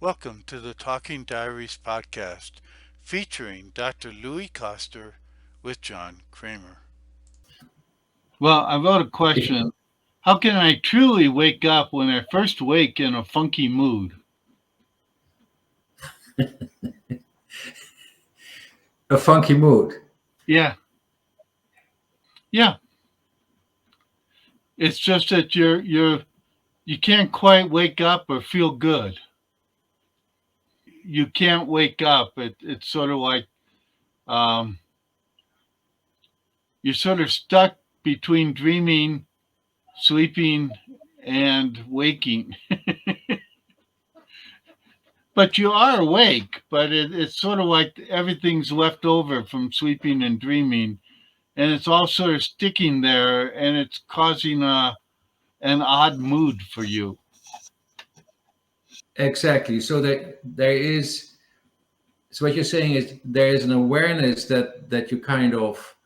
Welcome to the Talking Diaries podcast featuring Dr. Louis Koster with John Kremer. Well, I wrote a question. How can I truly wake up when I first wake in a funky mood? A funky mood. Yeah, yeah. It's just that you can't quite wake up or feel good. You can't wake up. It's sort of like um, you're sort of stuck between dreaming, sleeping, and waking. But you are awake. But it's sort of like everything's left over from sleeping and dreaming, and it's all sort of sticking there, and it's causing an odd mood for you. Exactly. So there is. So what you're saying is there is an awareness that you kind of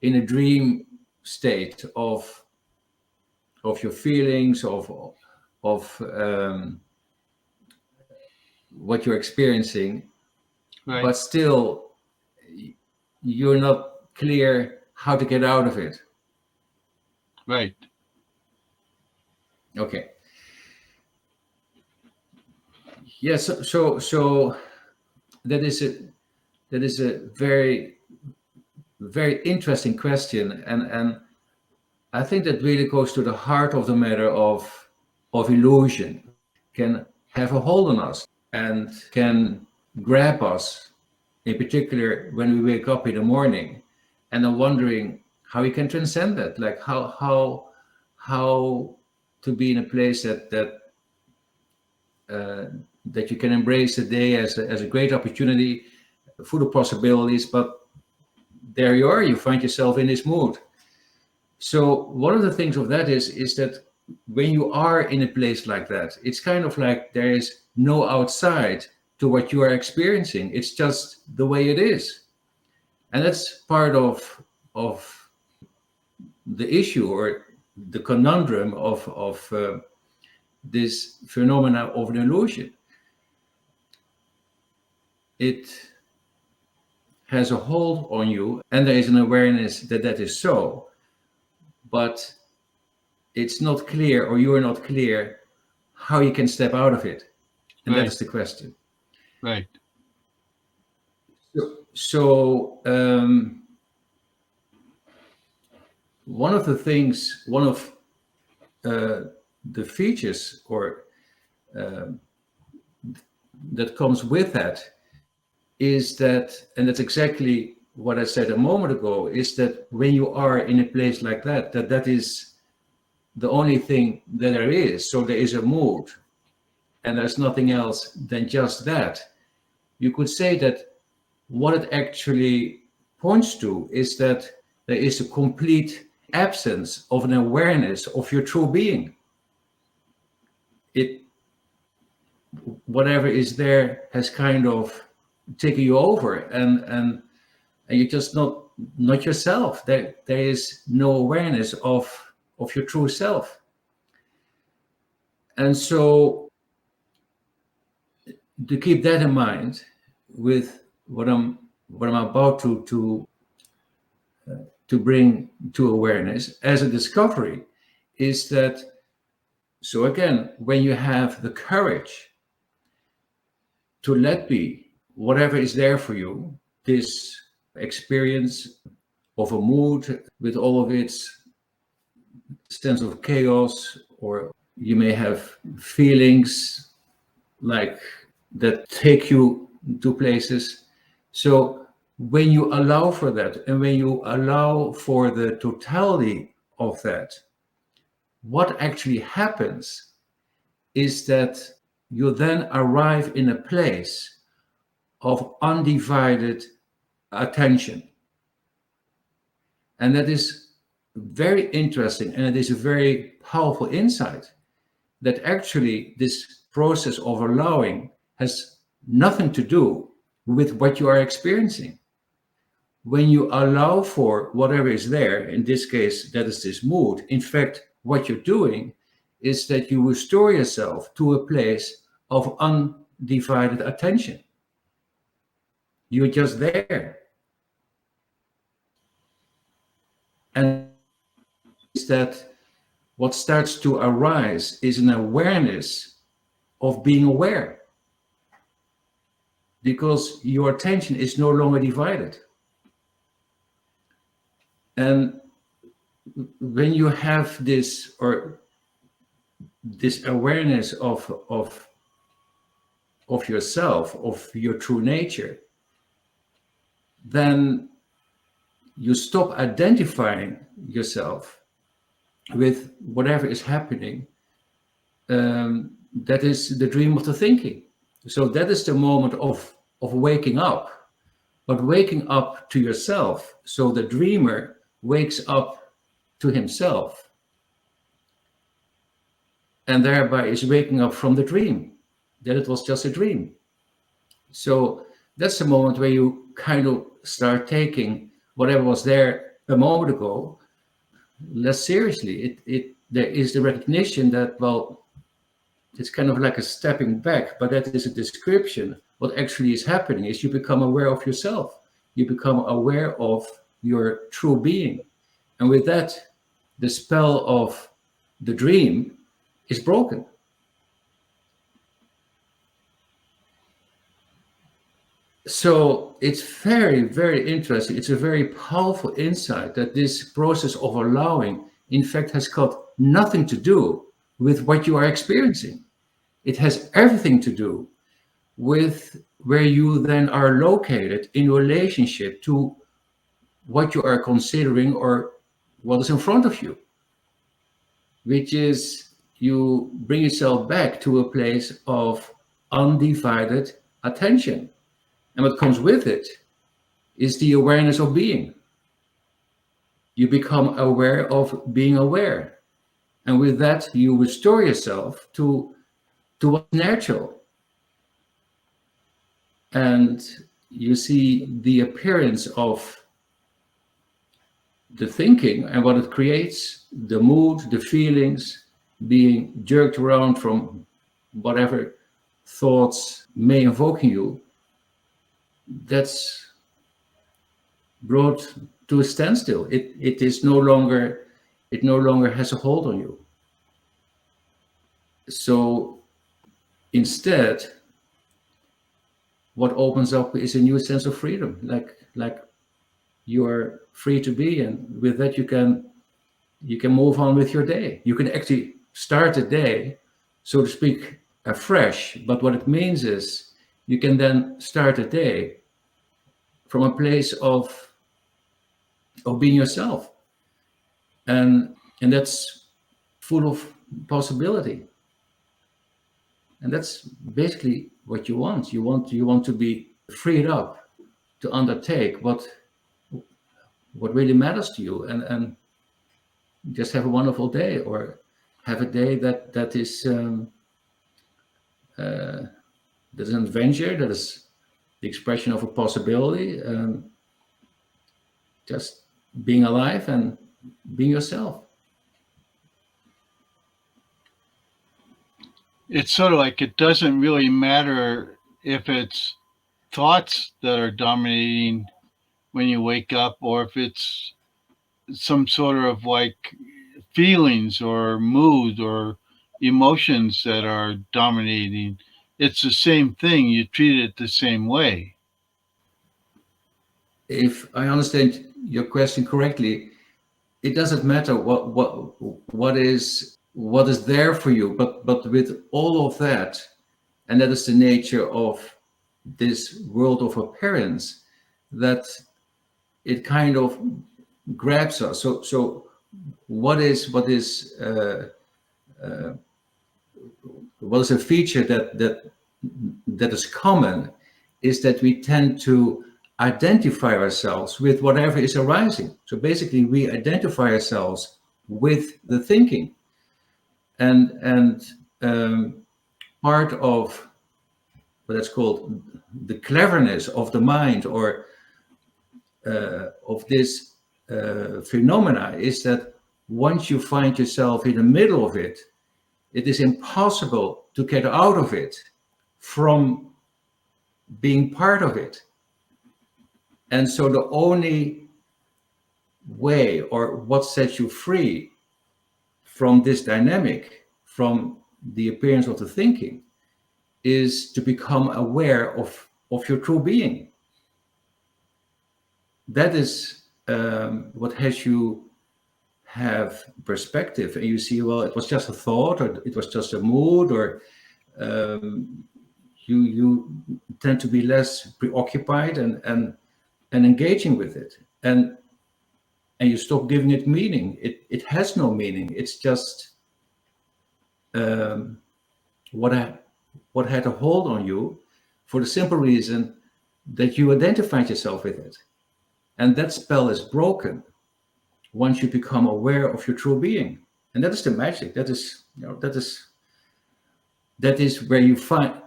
in a dream state of your feelings of what you're experiencing, Right, but still you're not clear how to get out of it. right, Okay. Yes. So that is a very interesting question, and I think that really goes to the heart of the matter of illusion can have a hold on us and can grab us, in particular when we wake up in the morning and are wondering how we can transcend that, like how to be in a place uh, that you can embrace the day as a great opportunity, full of possibilities, but there you are, you find yourself in this mood. So one of the things of that is that when you are in a place like that, it's kind of like there is no outside to what you are experiencing. It's just the way it is, and that's part of the issue or the conundrum of this phenomena of an illusion. It has a hold on you, and there is an awareness that that is so, but it's not clear, or you are not clear how you can step out of it, and that right, is the question. right, So one of uh, the features or that comes with that is that, and that's exactly what I said a moment ago, is that when you are in a place like that, that is the only thing that there is. So there is a mood, and there's nothing else than just that. You could say that what it actually points to is that there is a complete absence of an awareness of your true being. It Whatever is there has kind of taken you over, and you're just not yourself. There is no awareness of your true self. And so to keep that in mind with what I'm about to bring to awareness as a discovery is that, so again, when you have the courage to let be whatever is there for you, this experience of a mood with all of its sense of chaos, or you may have feelings like that take you to places. So when you allow for that, and when you allow for the totality of that, what actually happens is that you then arrive in a place of undivided attention. And that is very interesting, and it is a very powerful insight that actually this process of allowing has nothing to do with what you are experiencing. When you allow for whatever is there, in this case, that is this mood, in fact, what you're doing is that you restore yourself to a place of undivided attention. You're just there. And is that what starts to arise is an awareness of being aware, because your attention is no longer divided. And when you have this, or this awareness of yourself, of your true nature, then you stop identifying yourself with whatever is happening. That is the dream of the thinking. So that is the moment of waking up, but waking up to yourself. So the dreamer wakes up to himself, and thereby is waking up from the dream, that it was just a dream. So that's the moment where you kind of start taking whatever was there a moment ago less seriously. There is the recognition that, well, it's kind of like a stepping back, but that is a description. What actually is happening is you become aware of yourself. You become aware of your true being. And with that, the spell of the dream is broken. So it's very, very interesting. It's a very powerful insight that this process of allowing, in fact, has got nothing to do with what you are experiencing. It has everything to do with where you then are located in relationship to what you are considering or what is in front of you, which is you bring yourself back to a place of undivided attention. And what comes with it is the awareness of being. You become aware of being aware. And with that, you restore yourself to what's natural. And you see the appearance of the thinking and what it creates, the mood, the feelings, being jerked around from whatever thoughts may invoke in you. That's brought to a standstill. It no longer has a hold on you. So instead, what opens up is a new sense of freedom, like you are free to be, and with that you can move on with your day. You can actually start the day, so to speak, afresh. But what it means is you can then start a day from a place of being yourself, and that's full of possibility. And that's basically what you want. You want to be freed up to undertake what really matters to you, and just have a wonderful day, or have a day that is an adventure, that is the expression of a possibility, just being alive and being yourself. It's sort of like it doesn't really matter if it's thoughts that are dominating when you wake up, or if it's some sort of like feelings or mood or emotions that are dominating. It's the same thing. You treat it the same way. If I understand your question correctly, it doesn't matter what is there for you, but with all of that, and that is the nature of this world of appearance, that it kind of grabs us. So what is a feature that is common is that we tend to identify ourselves with whatever is arising. So basically, we identify ourselves with the thinking, and part of what that's called the cleverness of the mind, or of this phenomena, is that once you find yourself in the middle of it, it is impossible to get out of it from being part of it. And so the only way, or what sets you free from this dynamic, from the appearance of the thinking, is to become aware of your true being. That is what has you have perspective, and you see, well, it was just a thought, or it was just a mood, or you tend to be less preoccupied and engaging with it, and you stop giving it meaning. It has no meaning. It's just what had a hold on you, for the simple reason that you identified yourself with it, and that spell is broken once you become aware of your true being. And that is the magic. That is, that is where you find,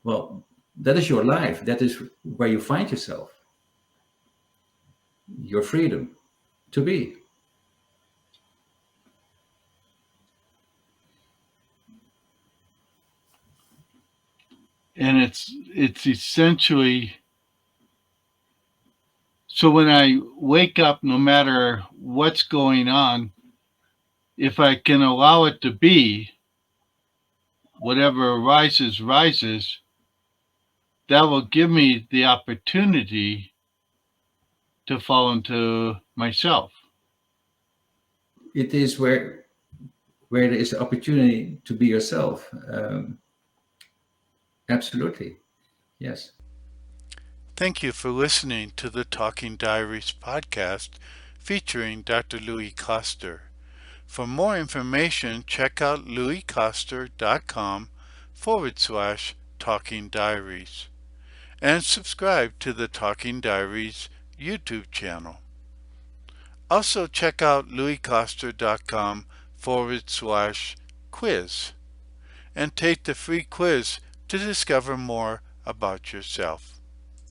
well, that is your life. That is where you find yourself, your freedom to be. And it's essentially, so when I wake up, no matter what's going on, if I can allow it to be, whatever arises, rises, that will give me the opportunity to fall into myself. It is where there is the opportunity to be yourself. Absolutely. Yes. Thank you for listening to the Talking Diaries podcast featuring Dr. Louis Koster. For more information, check out louiskoster.com/Talking Diaries and subscribe to the Talking Diaries YouTube channel. Also check out louiskoster.com/quiz and take the free quiz to discover more about yourself.